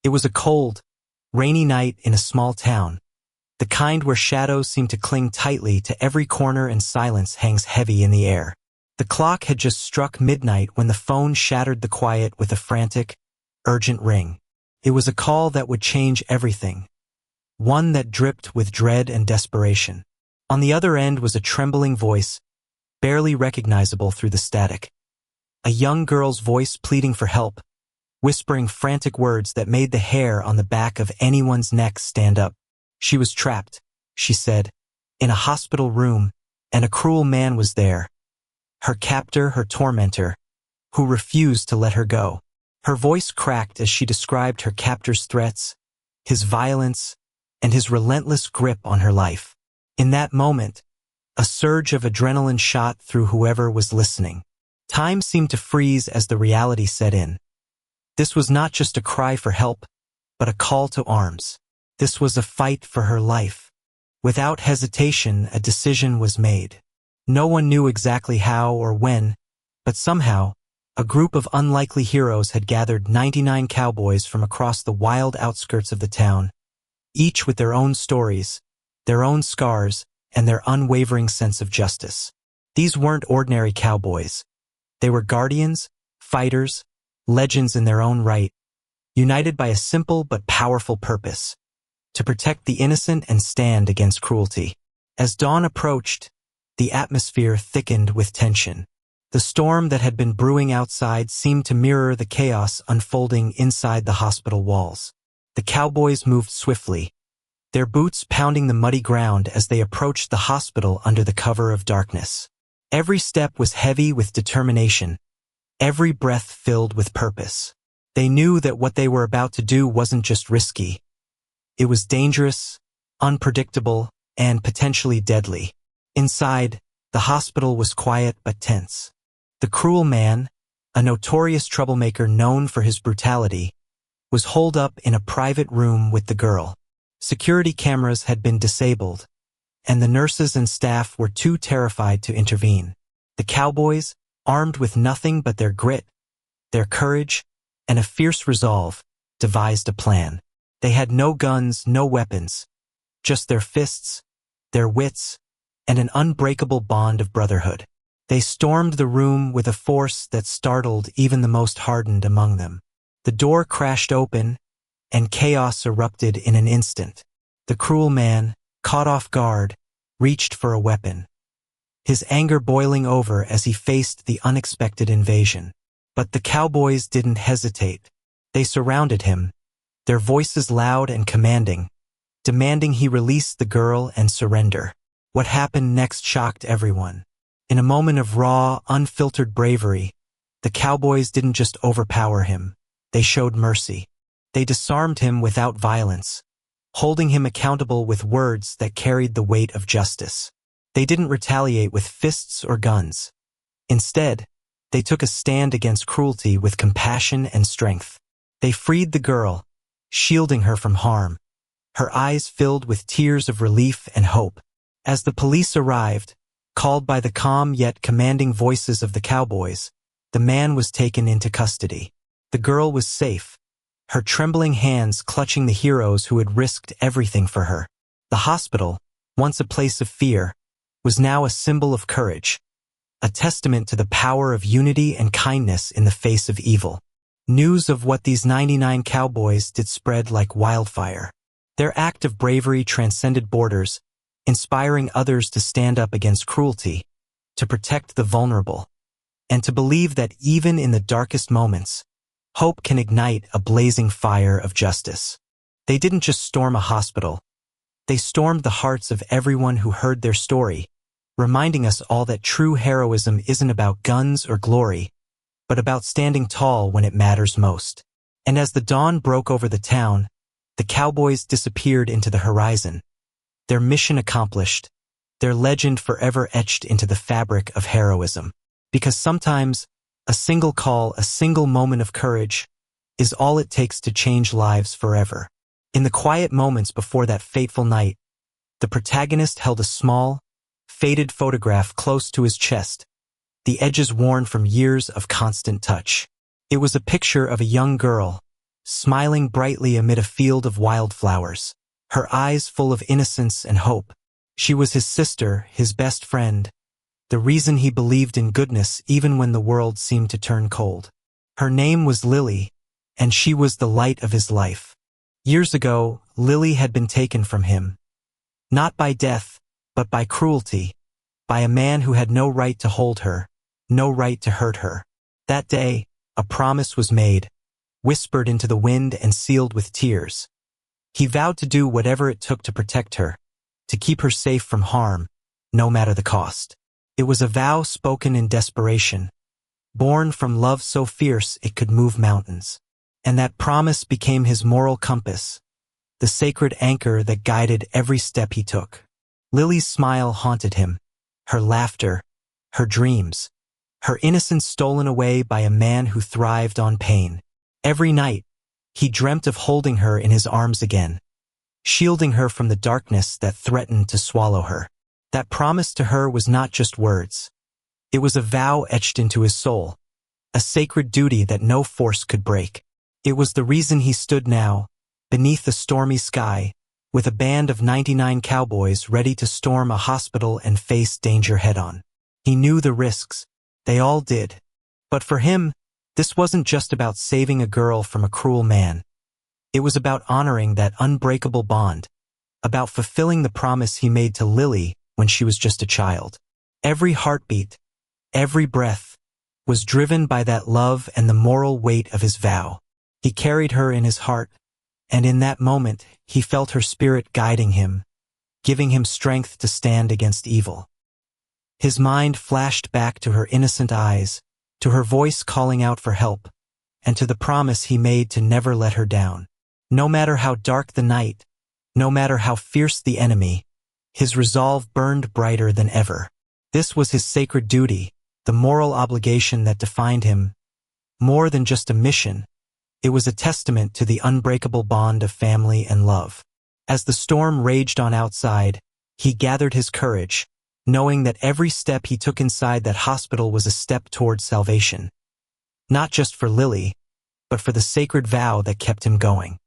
It was a cold, rainy night in a small town, the kind where shadows seem to cling tightly to every corner and silence hangs heavy in the air. The clock had just struck midnight when the phone shattered the quiet with a frantic, urgent ring. It was a call that would change everything, one that dripped with dread and desperation. On the other end was a trembling voice, barely recognizable through the static. A young girl's voice pleading for help, whispering frantic words that made the hair on the back of anyone's neck stand up. She was trapped, she said, in a hospital room, and a cruel man was there. Her captor, her tormentor, who refused to let her go. Her voice cracked as she described her captor's threats, his violence, and his relentless grip on her life. In that moment, a surge of adrenaline shot through whoever was listening. Time seemed to freeze as the reality set in. This was not just a cry for help, but a call to arms. This was a fight for her life. Without hesitation, a decision was made. No one knew exactly how or when, but somehow, a group of unlikely heroes had gathered 99 cowboys from across the wild outskirts of the town, each with their own stories, their own scars, and their unwavering sense of justice. These weren't ordinary cowboys. They were guardians, fighters, legends in their own right, united by a simple but powerful purpose: to protect the innocent and stand against cruelty. As dawn approached, the atmosphere thickened with tension. The storm that had been brewing outside seemed to mirror the chaos unfolding inside the hospital walls. The cowboys moved swiftly, their boots pounding the muddy ground as they approached the hospital under the cover of darkness. Every step was heavy with determination, every breath filled with purpose. They knew that what they were about to do wasn't just risky. It was dangerous, unpredictable, and potentially deadly. Inside, the hospital was quiet but tense. The cruel man, a notorious troublemaker known for his brutality, was holed up in a private room with the girl. Security cameras had been disabled, and the nurses and staff were too terrified to intervene. The cowboys, armed with nothing but their grit, their courage, and a fierce resolve, devised a plan. They had no guns, no weapons, just their fists, their wits, and an unbreakable bond of brotherhood. They stormed the room with a force that startled even the most hardened among them. The door crashed open, and chaos erupted in an instant. The cruel man, caught off guard, reached for a weapon, his anger boiling over as he faced the unexpected invasion. But the cowboys didn't hesitate. They surrounded him, their voices loud and commanding, demanding he release the girl and surrender. What happened next shocked everyone. In a moment of raw, unfiltered bravery, the cowboys didn't just overpower him, they showed mercy. They disarmed him without violence, holding him accountable with words that carried the weight of justice. They didn't retaliate with fists or guns. Instead, they took a stand against cruelty with compassion and strength. They freed the girl, shielding her from harm, her eyes filled with tears of relief and hope. As the police arrived, called by the calm yet commanding voices of the cowboys, the man was taken into custody. The girl was safe, her trembling hands clutching the heroes who had risked everything for her. The hospital, once a place of fear, was now a symbol of courage, a testament to the power of unity and kindness in the face of evil. News of what these 99 cowboys did spread like wildfire. Their act of bravery transcended borders, inspiring others to stand up against cruelty, to protect the vulnerable, and to believe that even in the darkest moments, hope can ignite a blazing fire of justice. They didn't just storm a hospital. They stormed the hearts of everyone who heard their story, reminding us all that true heroism isn't about guns or glory, but about standing tall when it matters most. And as the dawn broke over the town, the cowboys disappeared into the horizon, their mission accomplished, their legend forever etched into the fabric of heroism. Because sometimes, a single call, a single moment of courage, is all it takes to change lives forever. In the quiet moments before that fateful night, the protagonist held a small, faded photograph close to his chest, the edges worn from years of constant touch. It was a picture of a young girl, smiling brightly amid a field of wildflowers, her eyes full of innocence and hope. She was his sister, his best friend, the reason he believed in goodness even when the world seemed to turn cold. Her name was Lily, and she was the light of his life. Years ago, Lily had been taken from him, not by death, but by cruelty, by a man who had no right to hold her, no right to hurt her. That day, a promise was made, whispered into the wind and sealed with tears. He vowed to do whatever it took to protect her, to keep her safe from harm, no matter the cost. It was a vow spoken in desperation, born from love so fierce it could move mountains. And that promise became his moral compass, the sacred anchor that guided every step he took. Lily's smile haunted him, her laughter, her dreams, her innocence stolen away by a man who thrived on pain. Every night, he dreamt of holding her in his arms again, shielding her from the darkness that threatened to swallow her. That promise to her was not just words. It was a vow etched into his soul, a sacred duty that no force could break. It was the reason he stood now, beneath the stormy sky, with a band of 99 cowboys ready to storm a hospital and face danger head-on. He knew the risks. They all did. But for him, this wasn't just about saving a girl from a cruel man. It was about honoring that unbreakable bond, about fulfilling the promise he made to Lily when she was just a child. Every heartbeat, every breath, was driven by that love and the moral weight of his vow. He carried her in his heart, and in that moment he felt her spirit guiding him, giving him strength to stand against evil. His mind flashed back to her innocent eyes, to her voice calling out for help, and to the promise he made to never let her down. No matter how dark the night, no matter how fierce the enemy, his resolve burned brighter than ever. This was his sacred duty, the moral obligation that defined him. More than just a mission, it was a testament to the unbreakable bond of family and love. As the storm raged on outside, he gathered his courage, knowing that every step he took inside that hospital was a step toward salvation. Not just for Lily, but for the sacred vow that kept him going.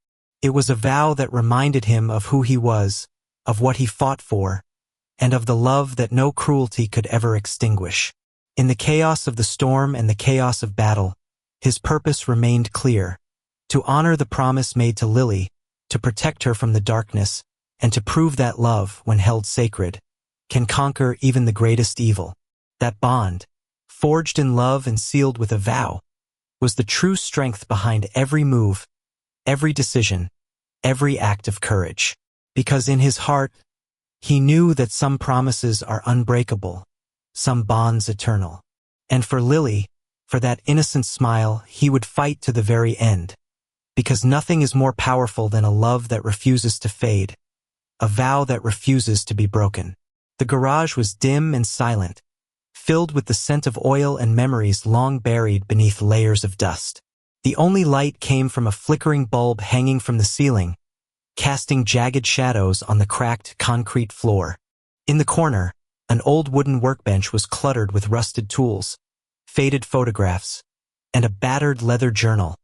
It was a vow that reminded him of who he was, of what he fought for, and of the love that no cruelty could ever extinguish. In the chaos of the storm and the chaos of battle, his purpose remained clear: to honor the promise made to Lily, to protect her from the darkness, and to prove that love, when held sacred, can conquer even the greatest evil. That bond, forged in love and sealed with a vow, was the true strength behind every move, every decision, every act of courage. Because in his heart, he knew that some promises are unbreakable, some bonds eternal. And for Lily, for that innocent smile, he would fight to the very end. Because nothing is more powerful than a love that refuses to fade, a vow that refuses to be broken. The garage was dim and silent, filled with the scent of oil and memories long buried beneath layers of dust. The only light came from a flickering bulb hanging from the ceiling, casting jagged shadows on the cracked concrete floor. In the corner, an old wooden workbench was cluttered with rusted tools, faded photographs, and a battered leather journal,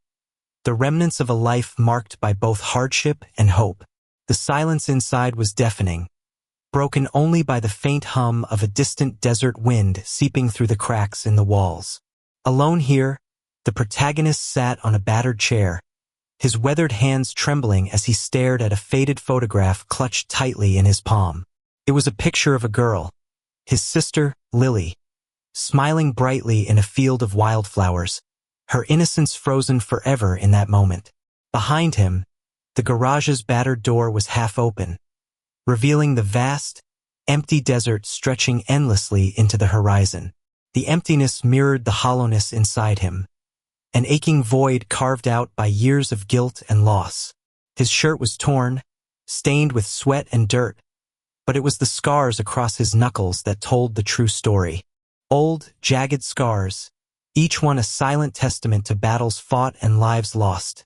the remnants of a life marked by both hardship and hope. The silence inside was deafening, broken only by the faint hum of a distant desert wind seeping through the cracks in the walls. Alone here, the protagonist sat on a battered chair, his weathered hands trembling as he stared at a faded photograph clutched tightly in his palm. It was a picture of a girl, his sister, Lily, smiling brightly in a field of wildflowers, her innocence frozen forever in that moment. Behind him, the garage's battered door was half open, revealing the vast, empty desert stretching endlessly into the horizon. The emptiness mirrored the hollowness inside him, an aching void carved out by years of guilt and loss. His shirt was torn, stained with sweat and dirt, but it was the scars across his knuckles that told the true story. Old, jagged scars, each one a silent testament to battles fought and lives lost,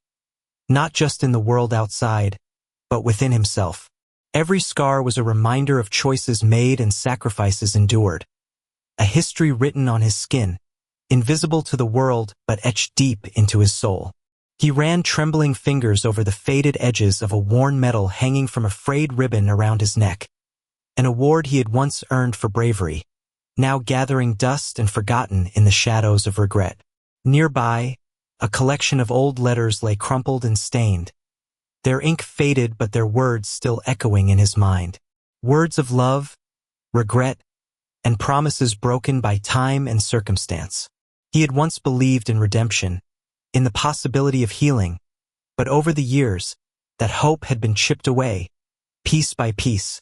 not just in the world outside, but within himself. Every scar was a reminder of choices made and sacrifices endured, a history written on his skin, invisible to the world but etched deep into his soul. He ran trembling fingers over the faded edges of a worn medal hanging from a frayed ribbon around his neck, an award he had once earned for bravery, now gathering dust and forgotten in the shadows of regret. Nearby, a collection of old letters lay crumpled and stained, their ink faded but their words still echoing in his mind. Words of love, regret, and promises broken by time and circumstance. He had once believed in redemption, in the possibility of healing, but over the years, that hope had been chipped away, piece by piece,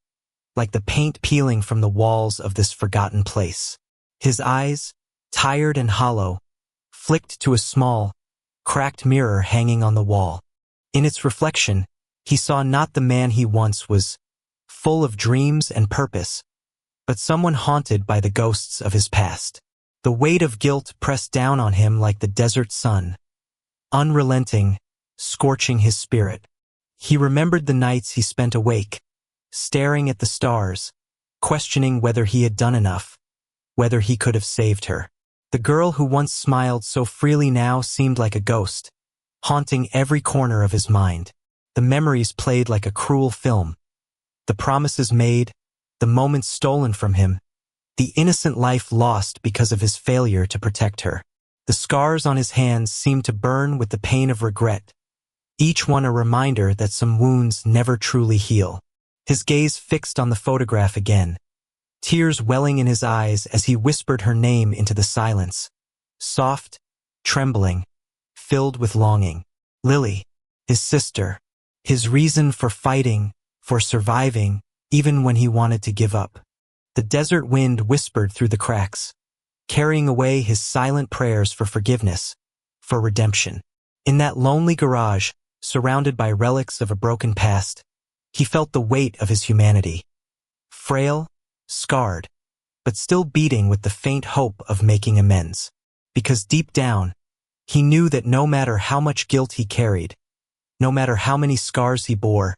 like the paint peeling from the walls of this forgotten place. His eyes, tired and hollow, flicked to a small, cracked mirror hanging on the wall. In its reflection, he saw not the man he once was, full of dreams and purpose, but someone haunted by the ghosts of his past. The weight of guilt pressed down on him like the desert sun, unrelenting, scorching his spirit. He remembered the nights he spent awake, staring at the stars, questioning whether he had done enough, whether he could have saved her. The girl who once smiled so freely now seemed like a ghost, haunting every corner of his mind. The memories played like a cruel film. The promises made, the moments stolen from him, the innocent life lost because of his failure to protect her. The scars on his hands seemed to burn with the pain of regret, each one a reminder that some wounds never truly heal. His gaze fixed on the photograph again, tears welling in his eyes as he whispered her name into the silence, soft, trembling, filled with longing. Lily, his sister, his reason for fighting, for surviving, even when he wanted to give up. The desert wind whispered through the cracks, carrying away his silent prayers for forgiveness, for redemption. In that lonely garage, surrounded by relics of a broken past, he felt the weight of his humanity. Frail, scarred, but still beating with the faint hope of making amends. Because deep down, he knew that no matter how much guilt he carried, no matter how many scars he bore,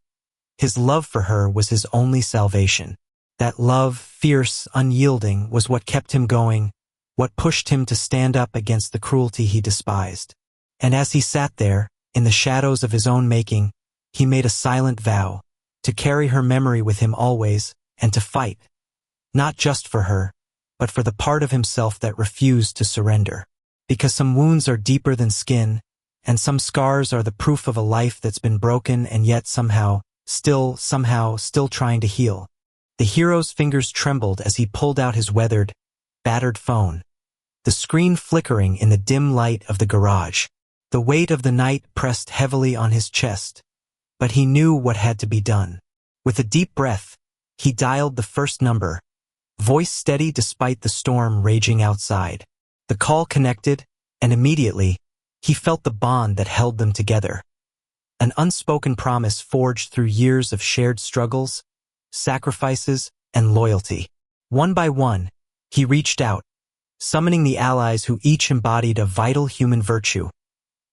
his love for her was his only salvation. That love, fierce, unyielding, was what kept him going, what pushed him to stand up against the cruelty he despised. And as he sat there, in the shadows of his own making, he made a silent vow, to carry her memory with him always, and to fight, not just for her, but for the part of himself that refused to surrender. Because some wounds are deeper than skin, and some scars are the proof of a life that's been broken and yet somehow still trying to heal. The hero's fingers trembled as he pulled out his weathered, battered phone, the screen flickering in the dim light of the garage. The weight of the night pressed heavily on his chest, but he knew what had to be done. With a deep breath, he dialed the first number, voice steady despite the storm raging outside. The call connected, and immediately, he felt the bond that held them together. An unspoken promise forged through years of shared struggles, sacrifices, and loyalty. One by one, he reached out, summoning the allies who each embodied a vital human virtue,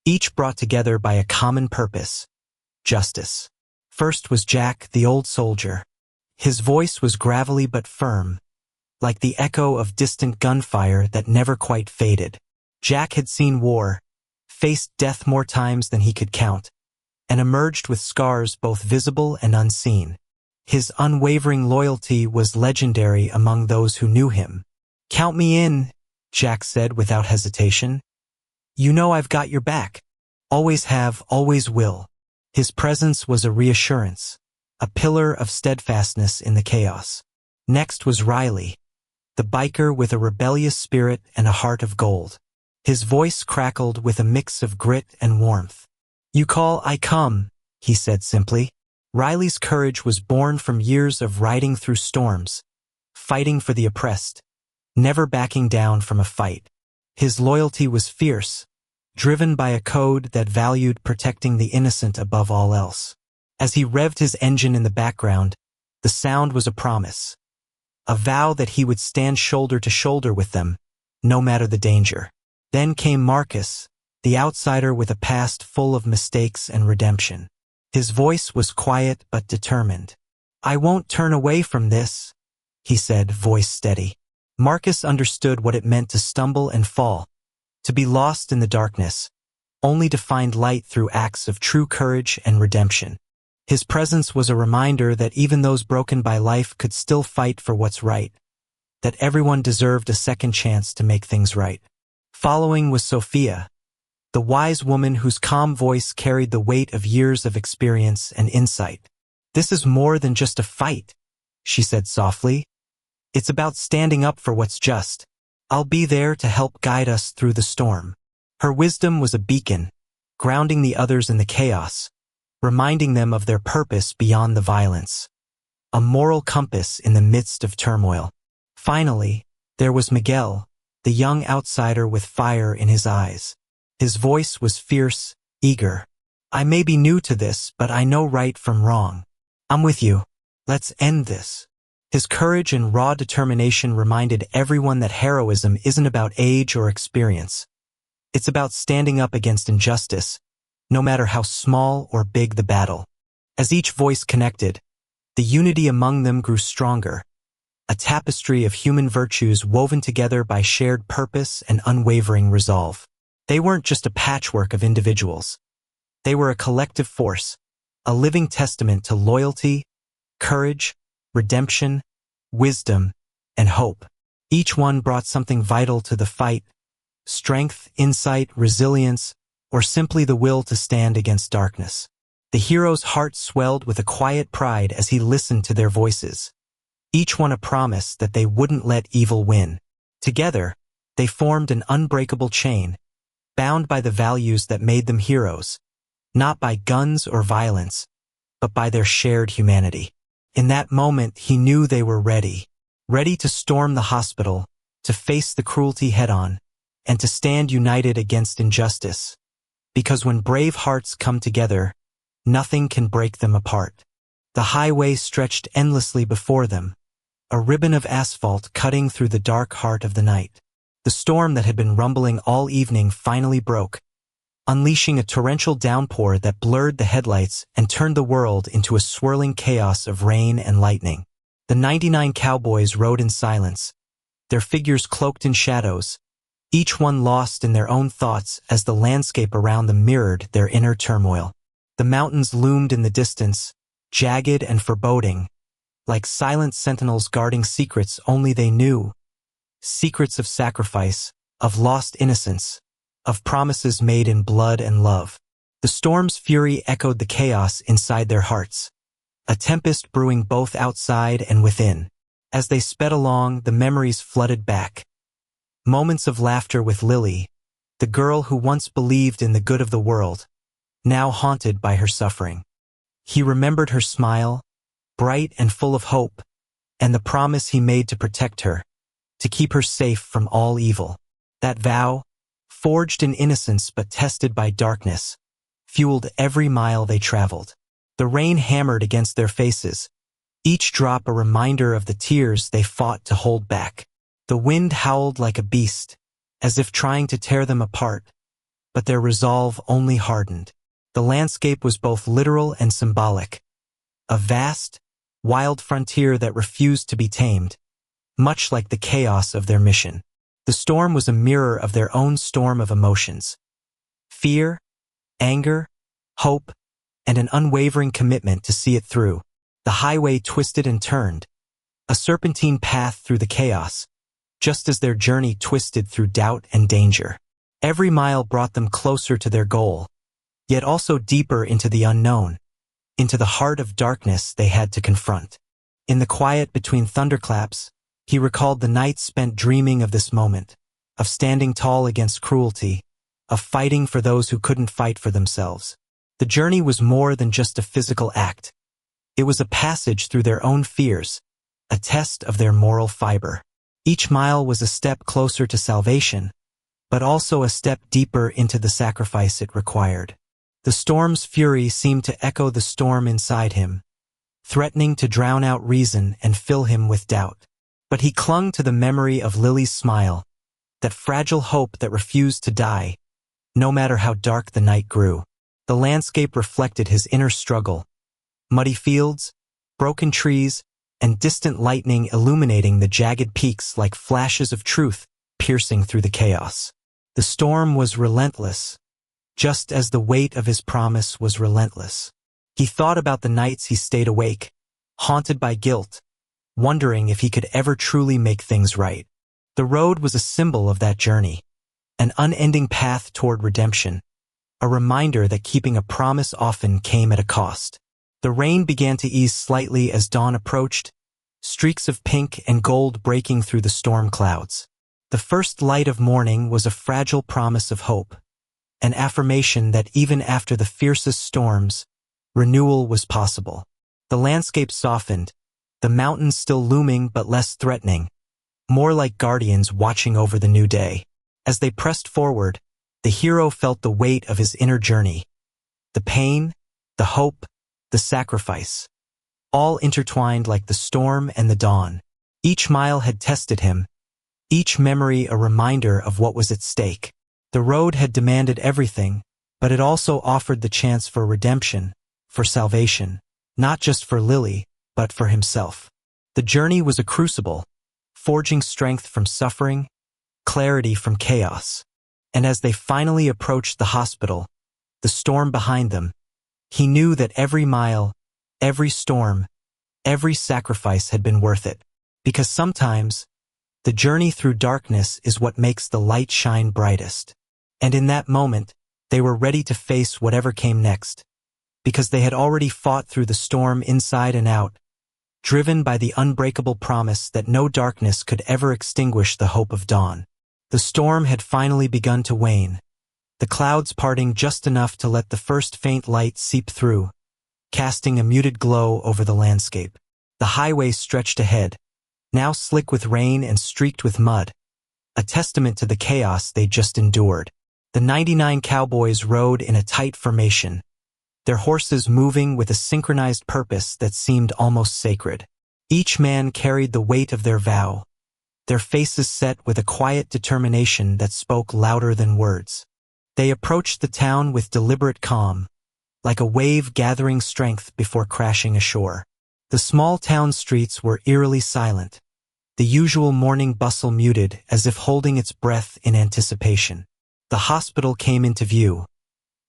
each brought together by a common purpose: justice. First was Jack, the old soldier. His voice was gravelly but firm, like the echo of distant gunfire that never quite faded. Jack had seen war, faced death more times than he could count, and emerged with scars both visible and unseen. His unwavering loyalty was legendary among those who knew him. "Count me in," Jack said without hesitation. "You know I've got your back. Always have, always will." His presence was a reassurance, a pillar of steadfastness in the chaos. Next was Riley, the biker with a rebellious spirit and a heart of gold. His voice crackled with a mix of grit and warmth. "You call, I come," he said simply. Riley's courage was born from years of riding through storms, fighting for the oppressed, never backing down from a fight. His loyalty was fierce, driven by a code that valued protecting the innocent above all else. As he revved his engine in the background, the sound was a promise, a vow that he would stand shoulder to shoulder with them, no matter the danger. Then came Marcus, the outsider with a past full of mistakes and redemption. His voice was quiet but determined. "I won't turn away from this," he said, voice steady. Marcus understood what it meant to stumble and fall, to be lost in the darkness, only to find light through acts of true courage and redemption. His presence was a reminder that even those broken by life could still fight for what's right, that everyone deserved a second chance to make things right. Following was Sophia, the wise woman whose calm voice carried the weight of years of experience and insight. "This is more than just a fight," she said softly. "It's about standing up for what's just. I'll be there to help guide us through the storm." Her wisdom was a beacon, grounding the others in the chaos, reminding them of their purpose beyond the violence. A moral compass in the midst of turmoil. Finally, there was Miguel, the young outsider with fire in his eyes. His voice was fierce, eager. "I may be new to this, but I know right from wrong. I'm with you. Let's end this." His courage and raw determination reminded everyone that heroism isn't about age or experience. It's about standing up against injustice, no matter how small or big the battle. As each voice connected, the unity among them grew stronger, a tapestry of human virtues woven together by shared purpose and unwavering resolve. They weren't just a patchwork of individuals. They were a collective force, a living testament to loyalty, courage, redemption, wisdom, and hope. Each one brought something vital to the fight: strength, insight, resilience, or simply the will to stand against darkness. The hero's heart swelled with a quiet pride as he listened to their voices, each one a promise that they wouldn't let evil win. Together, they formed an unbreakable chain, bound by the values that made them heroes, not by guns or violence, but by their shared humanity. In that moment, he knew they were ready to storm the hospital, to face the cruelty head-on, and to stand united against injustice. Because when brave hearts come together, nothing can break them apart. The highway stretched endlessly before them, a ribbon of asphalt cutting through the dark heart of the night. The storm that had been rumbling all evening finally broke, unleashing a torrential downpour that blurred the headlights and turned the world into a swirling chaos of rain and lightning. The 99 Cowboys rode in silence, their figures cloaked in shadows, each one lost in their own thoughts as the landscape around them mirrored their inner turmoil. The mountains loomed in the distance, jagged and foreboding, like silent sentinels guarding secrets only they knew, secrets of sacrifice, of lost innocence, of promises made in blood and love. The storm's fury echoed the chaos inside their hearts, a tempest brewing both outside and within. As they sped along, the memories flooded back. Moments of laughter with Lily, the girl who once believed in the good of the world, now haunted by her suffering. He remembered her smile, bright and full of hope, and the promise he made to protect her, to keep her safe from all evil. That vow, forged in innocence but tested by darkness, fueled every mile they traveled. The rain hammered against their faces, each drop a reminder of the tears they fought to hold back. The wind howled like a beast, as if trying to tear them apart, but their resolve only hardened. The landscape was both literal and symbolic, a vast, wild frontier that refused to be tamed, much like the chaos of their mission. The storm was a mirror of their own storm of emotions: fear, anger, hope, and an unwavering commitment to see it through. The highway twisted and turned, a serpentine path through the chaos, just as their journey twisted through doubt and danger. Every mile brought them closer to their goal, yet also deeper into the unknown, into the heart of darkness they had to confront. In the quiet between thunderclaps, he recalled the nights spent dreaming of this moment, of standing tall against cruelty, of fighting for those who couldn't fight for themselves. The journey was more than just a physical act. It was a passage through their own fears, a test of their moral fiber. Each mile was a step closer to salvation, but also a step deeper into the sacrifice it required. The storm's fury seemed to echo the storm inside him, threatening to drown out reason and fill him with doubt. But he clung to the memory of Lily's smile, that fragile hope that refused to die, no matter how dark the night grew. The landscape reflected his inner struggle: muddy fields, broken trees, and distant lightning illuminating the jagged peaks like flashes of truth piercing through the chaos. The storm was relentless, just as the weight of his promise was relentless. He thought about the nights he stayed awake, haunted by guilt, wondering if he could ever truly make things right. The road was a symbol of that journey, an unending path toward redemption, a reminder that keeping a promise often came at a cost. The rain began to ease slightly as dawn approached, streaks of pink and gold breaking through the storm clouds. The first light of morning was a fragile promise of hope, an affirmation that even after the fiercest storms, renewal was possible. The landscape softened, the mountains still looming but less threatening, more like guardians watching over the new day. As they pressed forward, the hero felt the weight of his inner journey. The pain, the hope, the sacrifice, all intertwined like the storm and the dawn. Each mile had tested him, each memory a reminder of what was at stake. The road had demanded everything, but it also offered the chance for redemption, for salvation, not just for Lily, but for himself. The journey was a crucible, forging strength from suffering, clarity from chaos. And as they finally approached the hospital, the storm behind them, he knew that every mile, every storm, every sacrifice had been worth it. Because sometimes, the journey through darkness is what makes the light shine brightest. And in that moment, they were ready to face whatever came next, because they had already fought through the storm inside and out, driven by the unbreakable promise that no darkness could ever extinguish the hope of dawn. The storm had finally begun to wane, the clouds parting just enough to let the first faint light seep through, casting a muted glow over the landscape. The highway stretched ahead, now slick with rain and streaked with mud, a testament to the chaos they'd just endured. The 99 Cowboys rode in a tight formation, their horses moving with a synchronized purpose that seemed almost sacred. Each man carried the weight of their vow, their faces set with a quiet determination that spoke louder than words. They approached the town with deliberate calm, like a wave gathering strength before crashing ashore. The small town streets were eerily silent, the usual morning bustle muted as if holding its breath in anticipation. The hospital came into view,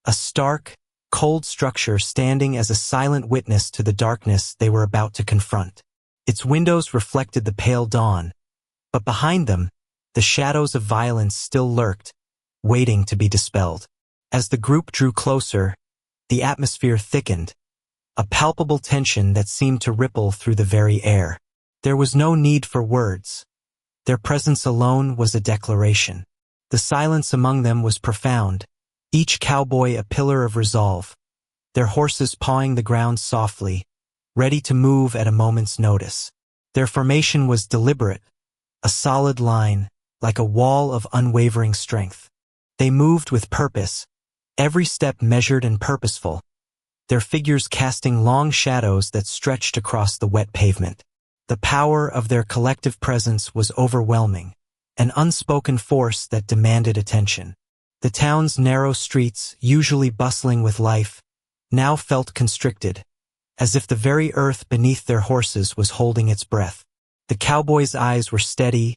a stark, cold structure standing as a silent witness to the darkness they were about to confront. Its windows reflected the pale dawn, but behind them, the shadows of violence still lurked, waiting to be dispelled. As the group drew closer, the atmosphere thickened, a palpable tension that seemed to ripple through the very air. There was no need for words. Their presence alone was a declaration. The silence among them was profound, each cowboy a pillar of resolve, their horses pawing the ground softly, ready to move at a moment's notice. Their formation was deliberate, a solid line, like a wall of unwavering strength. They moved with purpose, every step measured and purposeful, their figures casting long shadows that stretched across the wet pavement. The power of their collective presence was overwhelming, an unspoken force that demanded attention. The town's narrow streets, usually bustling with life, now felt constricted, as if the very earth beneath their horses was holding its breath. The cowboys' eyes were steady,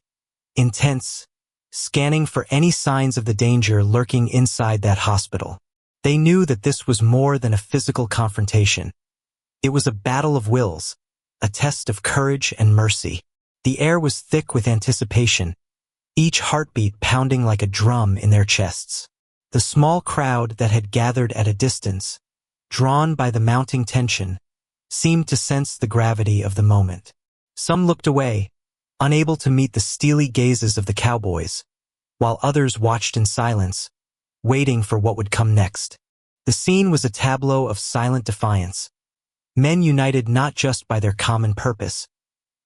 intense, scanning for any signs of the danger lurking inside that hospital. They knew that this was more than a physical confrontation. It was a battle of wills, a test of courage and mercy. The air was thick with anticipation, each heartbeat pounding like a drum in their chests. The small crowd that had gathered at a distance, drawn by the mounting tension, seemed to sense the gravity of the moment. Some looked away, unable to meet the steely gazes of the cowboys, while others watched in silence, waiting for what would come next. The scene was a tableau of silent defiance, men united not just by their common purpose,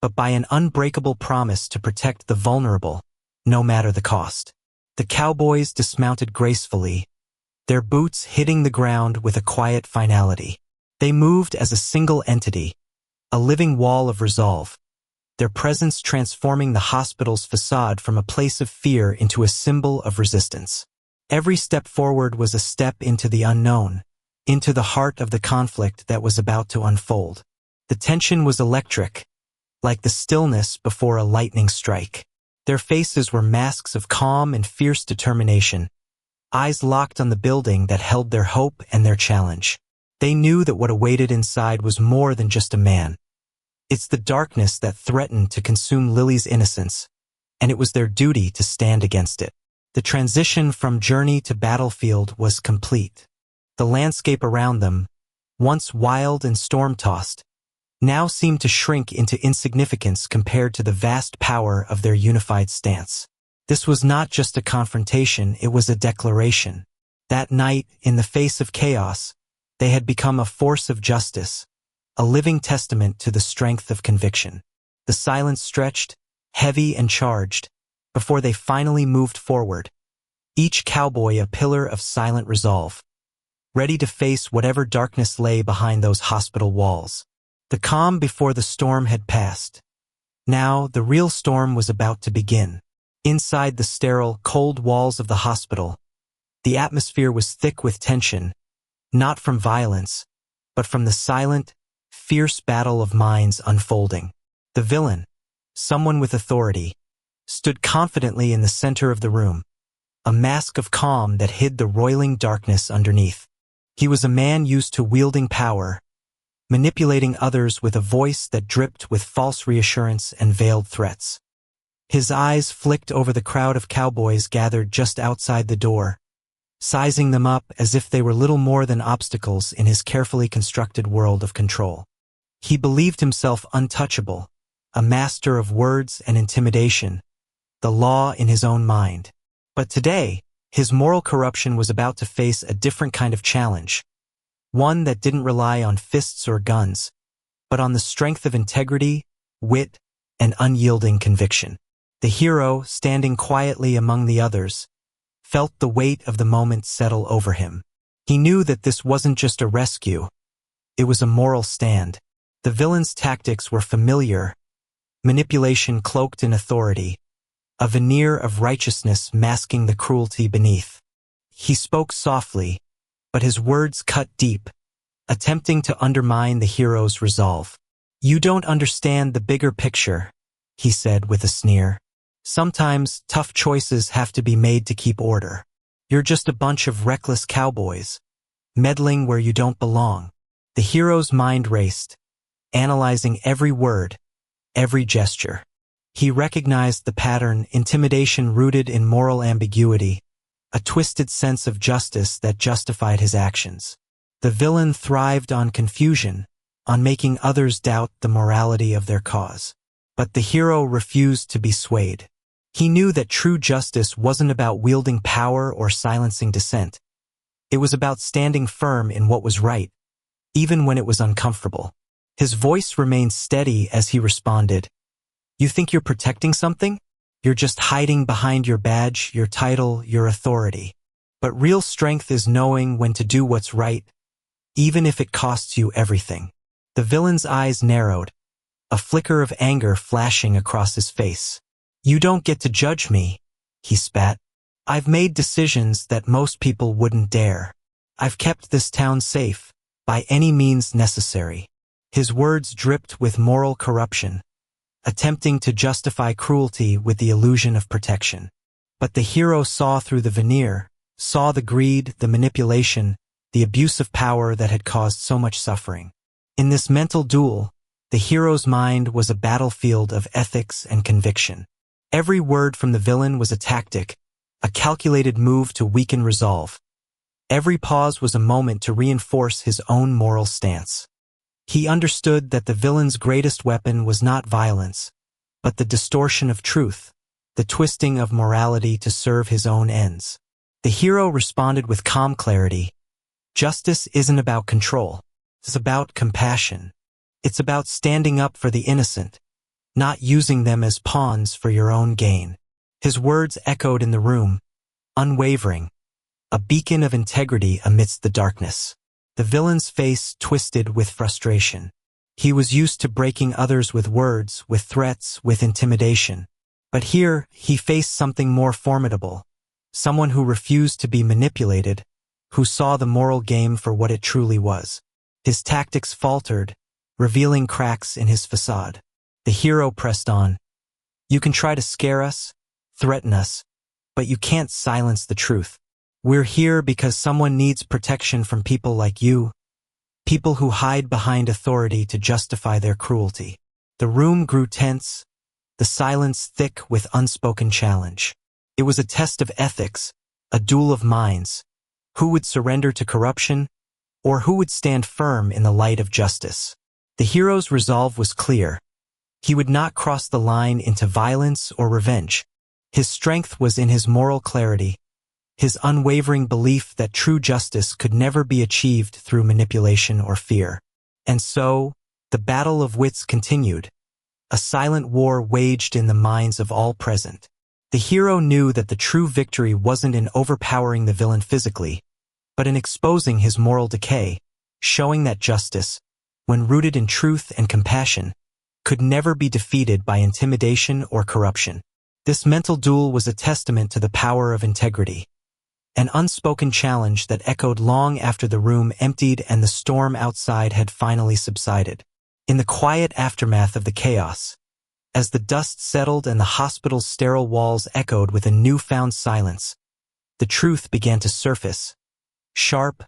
but by an unbreakable promise to protect the vulnerable, no matter the cost. The cowboys dismounted gracefully, their boots hitting the ground with a quiet finality. They moved as a single entity, a living wall of resolve, their presence transforming the hospital's facade from a place of fear into a symbol of resistance. Every step forward was a step into the unknown, into the heart of the conflict that was about to unfold. The tension was electric, like the stillness before a lightning strike. Their faces were masks of calm and fierce determination, eyes locked on the building that held their hope and their challenge. They knew that what awaited inside was more than just a man. It's the darkness that threatened to consume Lily's innocence, and it was their duty to stand against it. The transition from journey to battlefield was complete. The landscape around them, once wild and storm-tossed, now seemed to shrink into insignificance compared to the vast power of their unified stance. This was not just a confrontation, it was a declaration. That night, in the face of chaos, they had become a force of justice, a living testament to the strength of conviction. The silence stretched, heavy and charged, before they finally moved forward, each cowboy a pillar of silent resolve, ready to face whatever darkness lay behind those hospital walls. The calm before the storm had passed. Now, the real storm was about to begin. Inside the sterile, cold walls of the hospital, the atmosphere was thick with tension, not from violence, but from the silent, fierce battle of minds unfolding. The villain, someone with authority, stood confidently in the center of the room, a mask of calm that hid the roiling darkness underneath. He was a man used to wielding power, manipulating others with a voice that dripped with false reassurance and veiled threats. His eyes flicked over the crowd of cowboys gathered just outside the door, sizing them up as if they were little more than obstacles in his carefully constructed world of control. He believed himself untouchable, a master of words and intimidation, the law in his own mind. But today, his moral corruption was about to face a different kind of challenge, one that didn't rely on fists or guns, but on the strength of integrity, wit, and unyielding conviction. The hero, standing quietly among the others, felt the weight of the moment settle over him. He knew that this wasn't just a rescue, it was a moral stand. The villain's tactics were familiar, manipulation cloaked in authority, a veneer of righteousness masking the cruelty beneath. He spoke softly, but his words cut deep, attempting to undermine the hero's resolve. "You don't understand the bigger picture," he said with a sneer. "Sometimes tough choices have to be made to keep order. You're just a bunch of reckless cowboys, meddling where you don't belong." The hero's mind raced, analyzing every word, every gesture. He recognized the pattern: intimidation rooted in moral ambiguity, a twisted sense of justice that justified his actions. The villain thrived on confusion, on making others doubt the morality of their cause. But the hero refused to be swayed. He knew that true justice wasn't about wielding power or silencing dissent. It was about standing firm in what was right, even when it was uncomfortable. His voice remained steady as he responded, "You think you're protecting something? You're just hiding behind your badge, your title, your authority. But real strength is knowing when to do what's right, even if it costs you everything." The villain's eyes narrowed, a flicker of anger flashing across his face. "You don't get to judge me," he spat. "I've made decisions that most people wouldn't dare. I've kept this town safe, by any means necessary." His words dripped with moral corruption, attempting to justify cruelty with the illusion of protection. But the hero saw through the veneer, saw the greed, the manipulation, the abuse of power that had caused so much suffering. In this mental duel, the hero's mind was a battlefield of ethics and conviction. Every word from the villain was a tactic, a calculated move to weaken resolve. Every pause was a moment to reinforce his own moral stance. He understood that the villain's greatest weapon was not violence, but the distortion of truth, the twisting of morality to serve his own ends. The hero responded with calm clarity. "Justice isn't about control. It's about compassion. It's about standing up for the innocent, not using them as pawns for your own gain." His words echoed in the room, unwavering, a beacon of integrity amidst the darkness. The villain's face twisted with frustration. He was used to breaking others with words, with threats, with intimidation. But here, he faced something more formidable, someone who refused to be manipulated, who saw the moral game for what it truly was. His tactics faltered, revealing cracks in his facade. The hero pressed on. "You can try to scare us, threaten us, but you can't silence the truth. We're here because someone needs protection from people like you, people who hide behind authority to justify their cruelty. The room grew tense, the silence thick with unspoken challenge. It was a test of ethics, a duel of minds. Who would surrender to corruption, or who would stand firm in the light of justice? The hero's resolve was clear. He would not cross the line into violence or revenge. His strength was in his moral clarity, his unwavering belief that true justice could never be achieved through manipulation or fear. And so, the battle of wits continued, a silent war waged in the minds of all present. The hero knew that the true victory wasn't in overpowering the villain physically, but in exposing his moral decay, showing that justice, when rooted in truth and compassion, could never be defeated by intimidation or corruption. This mental duel was a testament to the power of integrity, an unspoken challenge that echoed long after the room emptied and the storm outside had finally subsided. In the quiet aftermath of the chaos, as the dust settled and the hospital's sterile walls echoed with a newfound silence, the truth began to surface, sharp,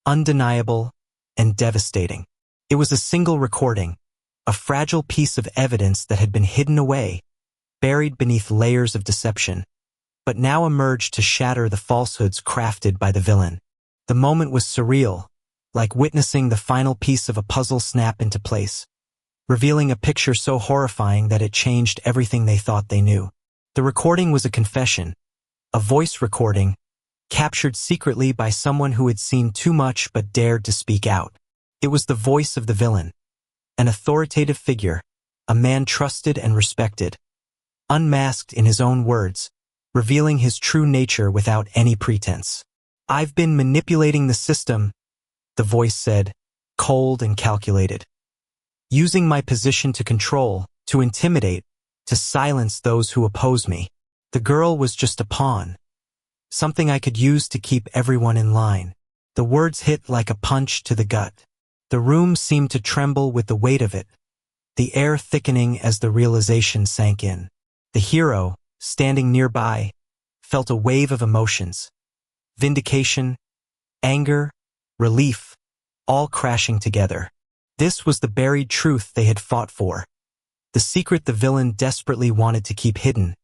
undeniable, and devastating. It was a single recording, a fragile piece of evidence that had been hidden away, buried beneath layers of deception, but now emerged to shatter the falsehoods crafted by the villain. The moment was surreal, like witnessing the final piece of a puzzle snap into place, revealing a picture so horrifying that it changed everything they thought they knew. The recording was a confession, a voice recording, captured secretly by someone who had seen too much but dared to speak out. It was the voice of the villain, an authoritative figure, a man trusted and respected, unmasked in his own words, revealing his true nature without any pretense. "I've been manipulating the system," the voice said, cold and calculated. "Using my position to control, to intimidate, to silence those who oppose me. The girl was just a pawn, something I could use to keep everyone in line." The words hit like a punch to the gut. The room seemed to tremble with the weight of it, the air thickening as the realization sank in. The hero, standing nearby, felt a wave of emotions: vindication, anger, relief, all crashing together. This was the buried truth they had fought for, the secret the villain desperately wanted to keep hidden,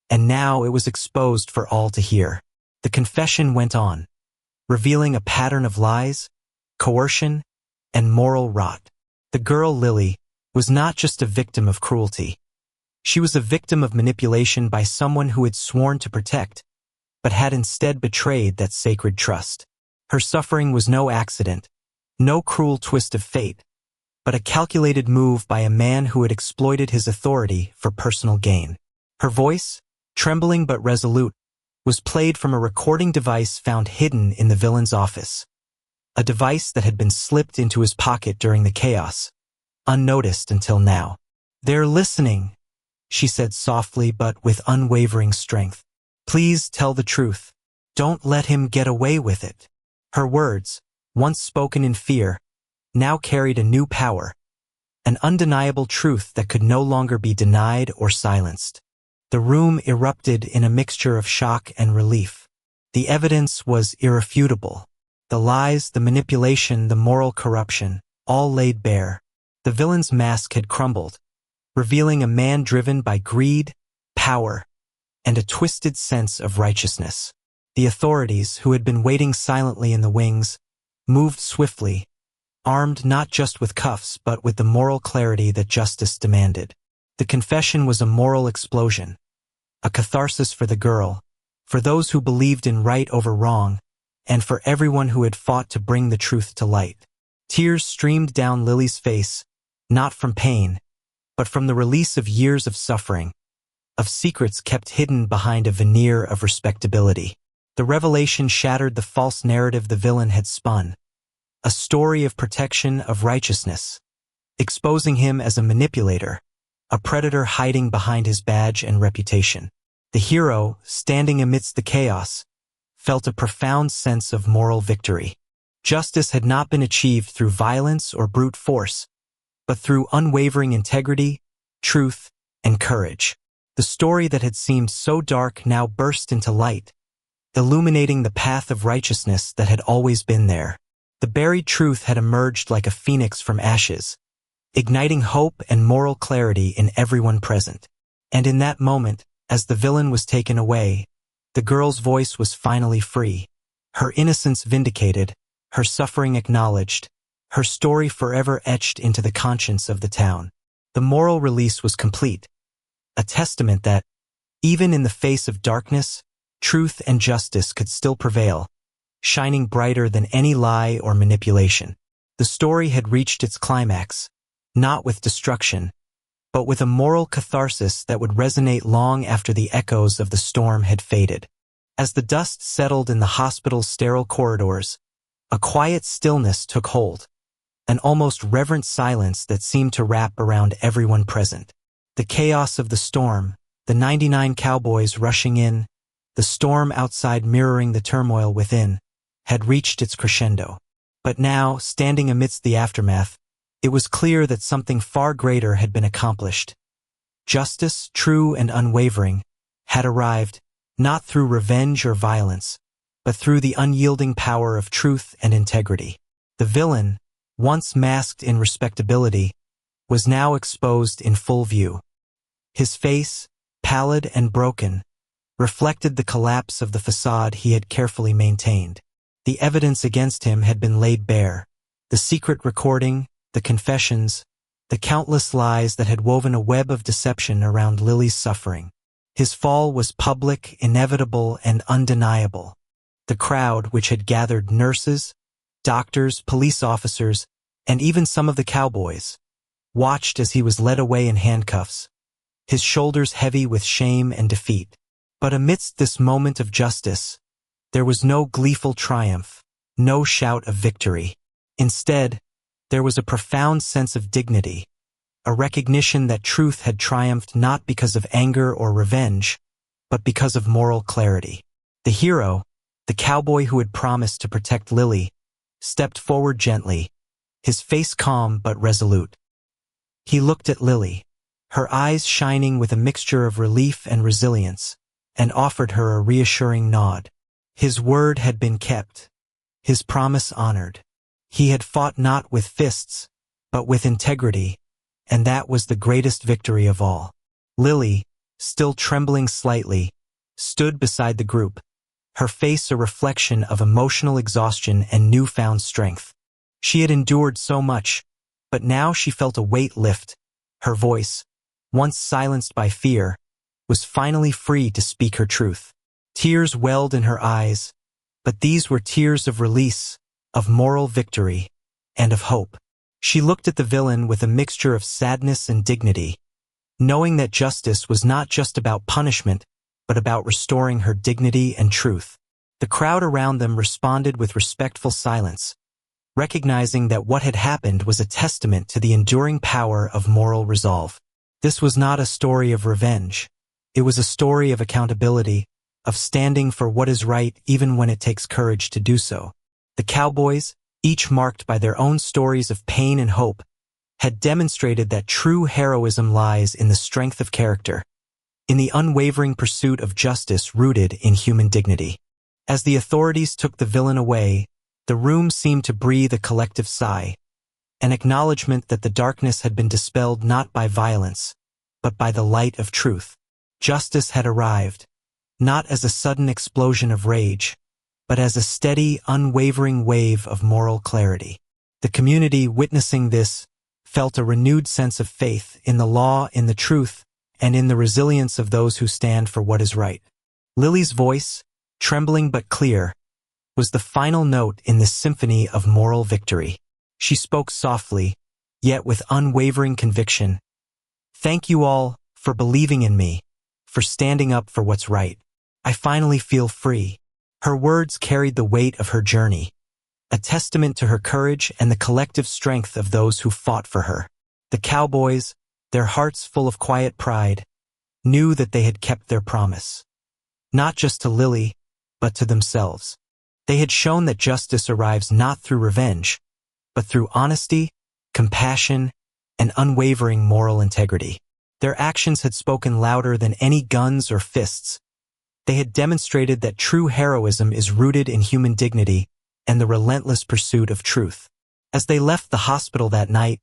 and now it was exposed for all to hear. The confession went on, revealing a pattern of lies, coercion, and moral rot. The girl, Lily, was not just a victim of cruelty. She was a victim of manipulation by someone who had sworn to protect, but had instead betrayed that sacred trust. Her suffering was no accident, no cruel twist of fate, but a calculated move by a man who had exploited his authority for personal gain. Her voice, trembling but resolute, was played from a recording device found hidden in the villain's office, a device that had been slipped into his pocket during the chaos, unnoticed until now. "They're listening," she said softly but with unwavering strength. "Please tell the truth. Don't let him get away with it." Her words, once spoken in fear, now carried a new power, an undeniable truth that could no longer be denied or silenced. The room erupted in a mixture of shock and relief. The evidence was irrefutable. The lies, the manipulation, the moral corruption, all laid bare. The villain's mask had crumbled, revealing a man driven by greed, power, and a twisted sense of righteousness. The authorities, who had been waiting silently in the wings, moved swiftly, armed not just with cuffs but with the moral clarity that justice demanded. The confession was a moral explosion, a catharsis for the girl, for those who believed in right over wrong, and for everyone who had fought to bring the truth to light. Tears streamed down Lily's face, not from pain, but from the release of years of suffering, of secrets kept hidden behind a veneer of respectability. The revelation shattered the false narrative the villain had spun, a story of protection, of righteousness, exposing him as a manipulator, a predator hiding behind his badge and reputation. The hero, standing amidst the chaos, felt a profound sense of moral victory. Justice had not been achieved through violence or brute force, but through unwavering integrity, truth, and courage. The story that had seemed so dark now burst into light, illuminating the path of righteousness that had always been there. The buried truth had emerged like a phoenix from ashes, igniting hope and moral clarity in everyone present. And in that moment, as the villain was taken away, the girl's voice was finally free, her innocence vindicated, her suffering acknowledged, her story forever etched into the conscience of the town. The moral release was complete, a testament that, even in the face of darkness, truth and justice could still prevail, shining brighter than any lie or manipulation. The story had reached its climax, not with destruction, but with a moral catharsis that would resonate long after the echoes of the storm had faded. As the dust settled in the hospital's sterile corridors, a quiet stillness took hold, an almost reverent silence that seemed to wrap around everyone present. The chaos of the storm, the 99 Cowboys rushing in, the storm outside mirroring the turmoil within, had reached its crescendo. But now, standing amidst the aftermath, it was clear that something far greater had been accomplished. Justice, true and unwavering, had arrived, not through revenge or violence, but through the unyielding power of truth and integrity. The villain, once masked in respectability, was now exposed in full view. His face, pallid and broken, reflected the collapse of the facade he had carefully maintained. The evidence against him had been laid bare, the secret recording, the confessions, the countless lies that had woven a web of deception around Lily's suffering. His fall was public, inevitable, and undeniable. The crowd, which had gathered nurses, doctors, police officers, and even some of the Cowboys, watched as he was led away in handcuffs, his shoulders heavy with shame and defeat. But amidst this moment of justice, there was no gleeful triumph, no shout of victory. Instead, there was a profound sense of dignity, a recognition that truth had triumphed not because of anger or revenge, but because of moral clarity. The hero, the cowboy who had promised to protect Lily, stepped forward gently, his face calm but resolute. He looked at Lily, her eyes shining with a mixture of relief and resilience, and offered her a reassuring nod. His word had been kept, his promise honored. He had fought not with fists, but with integrity, and that was the greatest victory of all. Lily, still trembling slightly, stood beside the group, her face a reflection of emotional exhaustion and newfound strength. She had endured so much, but now she felt a weight lift. Her voice, once silenced by fear, was finally free to speak her truth. Tears welled in her eyes, but these were tears of release, of moral victory, and of hope. She looked at the villain with a mixture of sadness and dignity, knowing that justice was not just about punishment, but about restoring her dignity and truth. The crowd around them responded with respectful silence, recognizing that what had happened was a testament to the enduring power of moral resolve. This was not a story of revenge. It was a story of accountability, of standing for what is right even when it takes courage to do so. The Cowboys, each marked by their own stories of pain and hope, had demonstrated that true heroism lies in the strength of character, in the unwavering pursuit of justice rooted in human dignity. As the authorities took the villain away, the room seemed to breathe a collective sigh, an acknowledgement that the darkness had been dispelled not by violence, but by the light of truth. Justice had arrived, not as a sudden explosion of rage, but as a steady, unwavering wave of moral clarity. The community, witnessing this, felt a renewed sense of faith in the law, in the truth, and in the resilience of those who stand for what is right. Lily's voice, trembling but clear, was the final note in this symphony of moral victory. She spoke softly, yet with unwavering conviction. "Thank you all for believing in me, for standing up for what's right. I finally feel free." Her words carried the weight of her journey, a testament to her courage and the collective strength of those who fought for her. The Cowboys, their hearts full of quiet pride, knew that they had kept their promise. Not just to Lily, but to themselves. They had shown that justice arrives not through revenge, but through honesty, compassion, and unwavering moral integrity. Their actions had spoken louder than any guns or fists, They had demonstrated that true heroism is rooted in human dignity and the relentless pursuit of truth. As they left the hospital that night,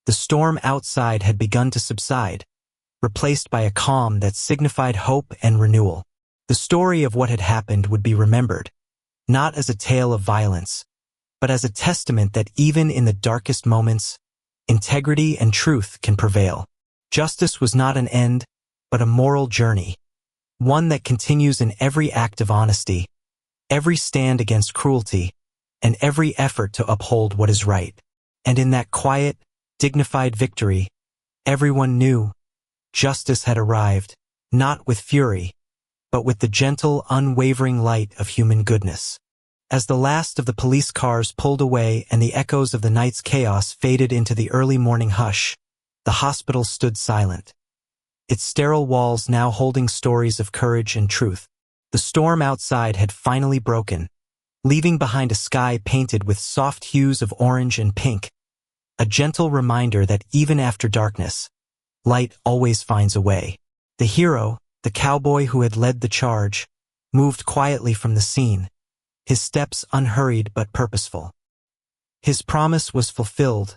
the storm outside had begun to subside, replaced by a calm that signified hope and renewal. The story of what had happened would be remembered, not as a tale of violence, but as a testament that even in the darkest moments, integrity and truth can prevail. Justice was not an end, but a moral journey, one that continues in every act of honesty, every stand against cruelty, and every effort to uphold what is right. And in that quiet, dignified victory, everyone knew justice had arrived, not with fury, but with the gentle, unwavering light of human goodness. As the last of the police cars pulled away and the echoes of the night's chaos faded into the early morning hush, the hospital stood silent, its sterile walls now holding stories of courage and truth. The storm outside had finally broken, leaving behind a sky painted with soft hues of orange and pink, a gentle reminder that even after darkness, light always finds a way. The hero, the cowboy who had led the charge, moved quietly from the scene, his steps unhurried but purposeful. His promise was fulfilled,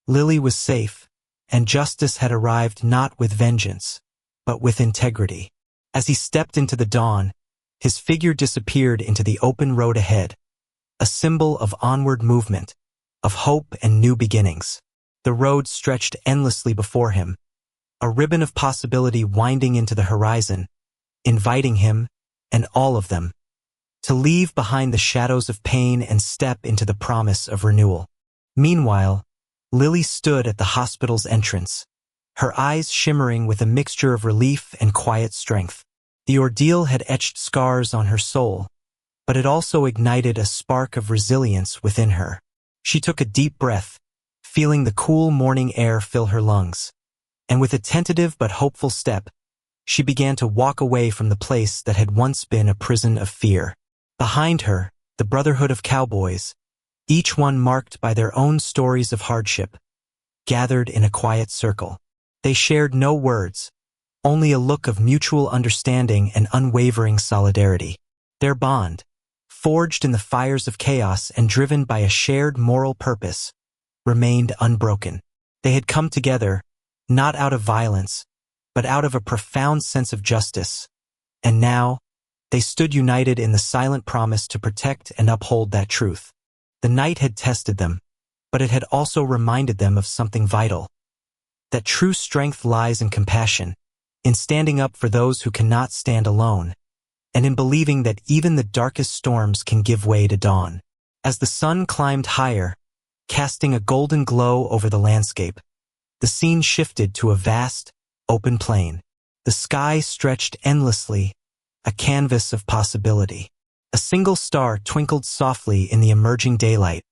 Lily was safe, and justice had arrived not with vengeance, but with integrity. As he stepped into the dawn, his figure disappeared into the open road ahead, a symbol of onward movement, of hope and new beginnings. The road stretched endlessly before him, a ribbon of possibility winding into the horizon, inviting him, and all of them, to leave behind the shadows of pain and step into the promise of renewal. Meanwhile, Lily stood at the hospital's entrance, her eyes shimmering with a mixture of relief and quiet strength. The ordeal had etched scars on her soul, but it also ignited a spark of resilience within her. She took a deep breath, feeling the cool morning air fill her lungs, and with a tentative but hopeful step, she began to walk away from the place that had once been a prison of fear. Behind her, the brotherhood of cowboys, each one marked by their own stories of hardship, gathered in a quiet circle. They shared no words, only a look of mutual understanding and unwavering solidarity. Their bond, forged in the fires of chaos and driven by a shared moral purpose, remained unbroken. They had come together, not out of violence, but out of a profound sense of justice, and now, they stood united in the silent promise to protect and uphold that truth. The night had tested them, but it had also reminded them of something vital. That true strength lies in compassion, in standing up for those who cannot stand alone, and in believing that even the darkest storms can give way to dawn. As the sun climbed higher, casting a golden glow over the landscape, the scene shifted to a vast, open plain. The sky stretched endlessly, a canvas of possibility. A single star twinkled softly in the emerging daylight,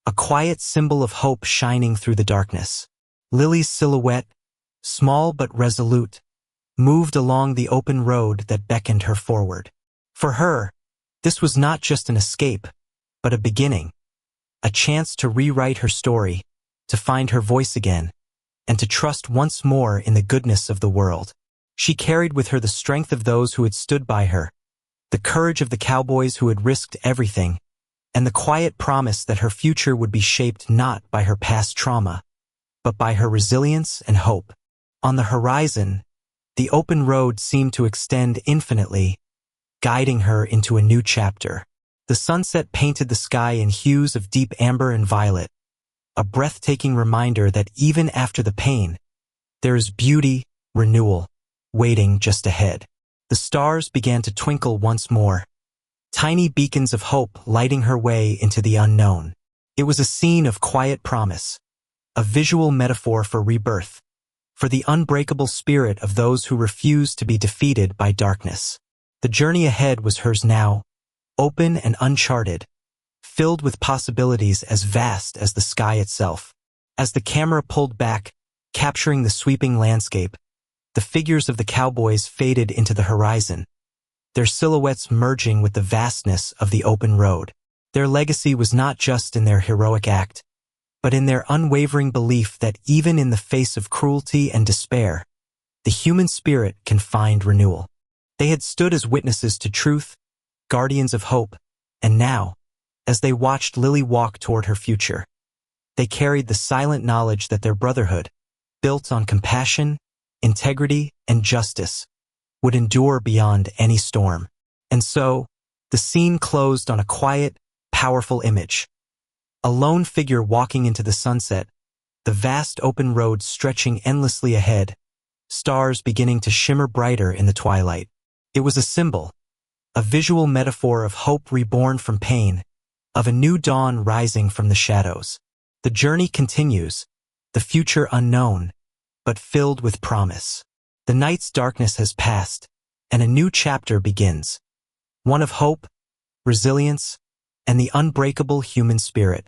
a quiet symbol of hope shining through the darkness. Lily's silhouette, small but resolute, moved along the open road that beckoned her forward. For her, this was not just an escape, but a beginning, a chance to rewrite her story, to find her voice again, and to trust once more in the goodness of the world. She carried with her the strength of those who had stood by her, the courage of the cowboys who had risked everything, and the quiet promise that her future would be shaped not by her past trauma, but by her resilience and hope. On the horizon, the open road seemed to extend infinitely, guiding her into a new chapter. The sunset painted the sky in hues of deep amber and violet, a breathtaking reminder that even after the pain, there is beauty, renewal, waiting just ahead. The stars began to twinkle once more, tiny beacons of hope lighting her way into the unknown. It was a scene of quiet promise, a visual metaphor for rebirth, for the unbreakable spirit of those who refuse to be defeated by darkness. The journey ahead was hers now, open and uncharted, filled with possibilities as vast as the sky itself. As the camera pulled back, capturing the sweeping landscape, the figures of the cowboys faded into the horizon, their silhouettes merging with the vastness of the open road. Their legacy was not just in their heroic act, but in their unwavering belief that even in the face of cruelty and despair, the human spirit can find renewal. They had stood as witnesses to truth, guardians of hope, and now, as they watched Lily walk toward her future, they carried the silent knowledge that their brotherhood, built on compassion, integrity, and justice, would endure beyond any storm. And so, the scene closed on a quiet, powerful image. A lone figure walking into the sunset, the vast open road stretching endlessly ahead, stars beginning to shimmer brighter in the twilight. It was a symbol, a visual metaphor of hope reborn from pain, of a new dawn rising from the shadows. The journey continues, the future unknown, but filled with promise. The night's darkness has passed, and a new chapter begins. One of hope, resilience, and the unbreakable human spirit.